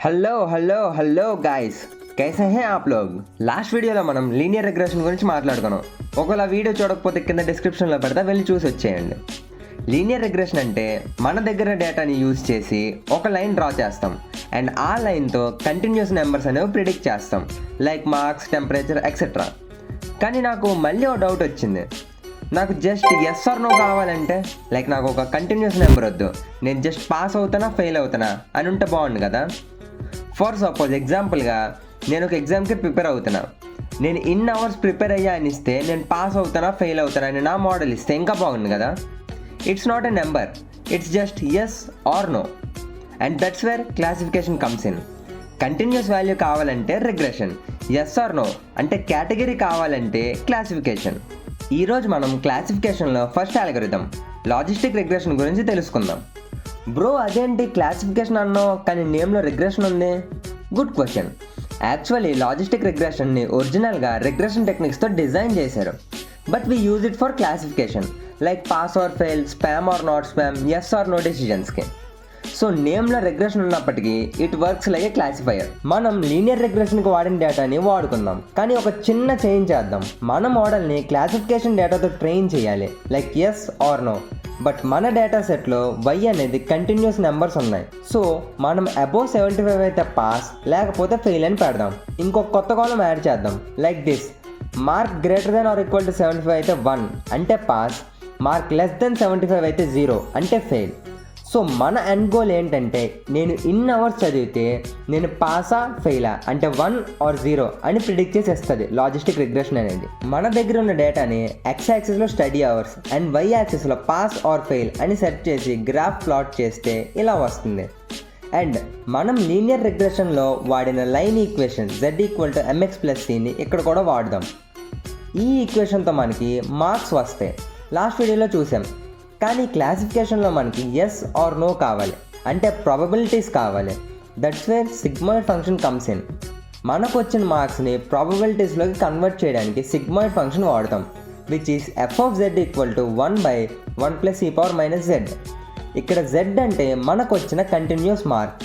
Hello guys, कैसे हैं आप लोग? లాస్ట్ వీడియోలో మనం లీనియర్ రిగ్రెషన్ గురించి మాట్లాడుకున్నాం. ఒకవేళ వీడియో చూడకపోతే కింద డిస్క్రిప్షన్లో పెడతా, వెళ్ళి చూసి వచ్చేయండి. లీనియర్ రిగ్రెషన్ అంటే మన దగ్గర డేటాని యూజ్ చేసి ఒక లైన్ డ్రా చేస్తాం అండ్ ఆ లైన్తో కంటిన్యూస్ నెంబర్స్ అనేవి ప్రిడిక్ట్ చేస్తాం, లైక్ మార్క్స్, టెంపరేచర్ ఎక్సెట్రా. కానీ నాకు మళ్ళీ ఒక డౌట్ వచ్చింది. నాకు జస్ట్ ఎస్ ఆర్ నో కావాలంటే, లైక్ నాకు ఒక కంటిన్యూస్ నెంబర్ వద్దు, నేను జస్ట్ పాస్ అవుతానా ఫెయిల్ అవుతానా అని ఉంటే బాగుండు కదా. ఫర్ సపోజ్ ఎగ్జాంపుల్గా నేను ఒక ఎగ్జామ్కి ప్రిపేర్ అవుతున్నా, నేను ఇన్ అవర్స్ ప్రిపేర్ అయ్యా అని ఇస్తే నేను పాస్ అవుతానా ఫెయిల్ అవుతానా అని నా మోడల్ ఇస్తే ఇంకా బాగుంది కదా. It's not a number, it's just yes or no, and that's where classification comes in. Continuous value కావాలంటే రిగ్రెషన్, ఎస్ ఆర్ నో అంటే కేటగిరీ కావాలంటే క్లాసిఫికేషన్. ఈరోజు మనం క్లాసిఫికేషన్లో ఫస్ట్ అల్గోరిథం లాజిస్టిక్ రిగ్రెషన్ గురించి తెలుసుకుందాం. బ్రో అదేంటి క్లాసిఫికేషన్ అన్నావు కానీ నేమ్లో రిగ్రెషన్ ఉంది? Good question. యాక్చువల్లీ లాజిస్టిక్ రిగ్రెషన్ని ఒరిజినల్గా రిగ్రెషన్ టెక్నిక్స్తో డిజైన్ చేశారు, but we use it for classification like pass or fail, spam or not spam, yes or no డెసిషన్స్కి. సో నేమ్లో రిగ్రెషన్ ఉన్నప్పటికీ it works like a classifier. మనం linear రిగ్రెషన్కి వాడిన డేటాని వాడుకుందాం, కానీ ఒక చిన్న చేంజ్ చేద్దాం. మన మోడల్ని క్లాసిఫికేషన్ డేటాతో ట్రైన్ చేయాలి, like yes or no. But మన డేటా సెట్లో వై అనేది కంటిన్యూస్ నెంబర్స్ ఉన్నాయి. సో మనం అబోవ్ 75 అయితే పాస్, లేకపోతే ఫెయిల్ అని పెడదాం. ఇంకొక కొత్త కాలం యాడ్ చేద్దాం, like this. Mark greater than or equal to 75 అయితే 1 అంటే పాస్, మార్క్ లెస్ దెన్ 75 అయితే 0 అంటే ఫెయిల్. సో మన ఎండ్ గోల్ ఏంటంటే, నేను ఇన్ అవర్స్ చదివితే నేను పాసా ఫెయిలా అంటే 1 ఆర్ 0 అని ప్రిడిక్ట్ చేసి ఇస్తుంది లాజిస్టిక్ రిగ్రెషన్ అనేది. మన దగ్గర ఉన్న డేటాని ఎక్స్ యాక్సిస్లో స్టడీ అవర్స్ అండ్ వై యాక్సిస్లో పాస్ ఆర్ ఫెయిల్ అని సెట్ చేసి గ్రాఫ్ ప్లాట్ చేస్తే ఇలా వస్తుంది. అండ్ మనం లీనియర్ రిగ్రెషన్లో వాడిన లైన్ ఈక్వేషన్ z=mx+cని ఇక్కడ కూడా వాడదాం. ఈ ఈక్వేషన్తో మనకి మార్క్స్ వస్తాయి, లాస్ట్ వీడియోలో చూసాం. కానీ క్లాసిఫికేషన్లో మనకి ఎస్ ఆర్ నో కావాలి, అంటే ప్రాబబిలిటీస్ కావాలి. That's where sigmoid function comes in. మనకు వచ్చిన మార్క్స్ని ప్రాబబిలిటీస్లోకి కన్వర్ట్ చేయడానికి సిగ్మాయిడ్ ఫంక్షన్ వాడతాం, విచ్ ఈస్ f(z)=1/1+e⁻z). ఇక్కడ z అంటే మనకు వచ్చిన continuous mark,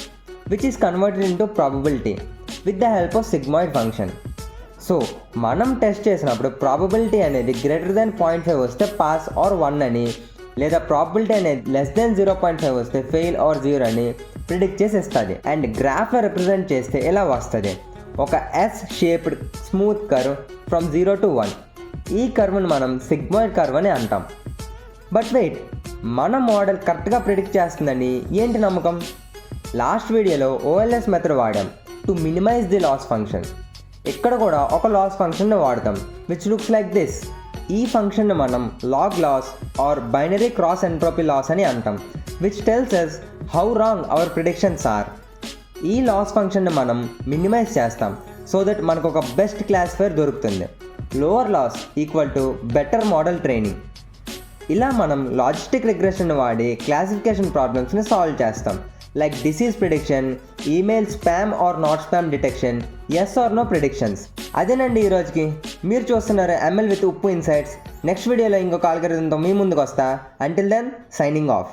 which is converted into probability with the help of sigmoid function. So మనం టెస్ట్ చేసినప్పుడు ప్రాబబిలిటీ అనేది గ్రేటర్ దెన్ 0.5 వస్తే పాస్ ఆర్ 1 అని, లేదా ప్రాబిలిటీ అనేది లెస్ దెన్ 0.5 వస్తే ఫెయిల్ ఆర్ 0 అని ప్రిడిక్ట్ చేసి ఇస్తుంది. అండ్ గ్రాఫ్లో రిప్రజెంట్ చేస్తే ఇలా వస్తుంది, ఒక S shaped smooth curve from 0 to 1. ఈ కర్వ్ని మనం సిగ్మాయిడ్ కర్వ్ అని అంటాం. బట్ వెయిట్, మన మోడల్ కరెక్ట్గా ప్రిడిక్ట్ చేస్తుందని ఏంటి నమ్మకం? లాస్ట్ వీడియోలో OLS మెథడ్ వాడాం to minimize the loss function. ఇక్కడ కూడా ఒక లాస్ ఫంక్షన్ని వాడతాం, విచ్ లుక్స్ లైక్ దిస్. ఈ ఫంక్షన్ని మనం log loss or binary cross entropy loss అని అంటాం, which tells us how wrong our predictions are. ఈ లాస్ ఫంక్షన్ని మనం మినిమైజ్ చేస్తాం సో దట్ మనకు ఒక బెస్ట్ క్లాసిఫైయర్ దొరుకుతుంది. Lower loss equal to better model training. ఇలా మనం లాజిస్టిక్ రిగ్రెషన్ వాడి క్లాసిఫికేషన్ ప్రాబ్లమ్స్ని సాల్వ్ చేస్తాం, like disease prediction, email spam or not spam detection, yes or no predictions. అదేనండి ఈరోజుకి. మీరు చూస్తున్నారు ML విత్ ఉప్పు ఇన్సైట్స్. నెక్స్ట్ వీడియోలో ఇంకొక అల్గోరిథంతో మీ ముందుకు వస్తా. Until then, signing of.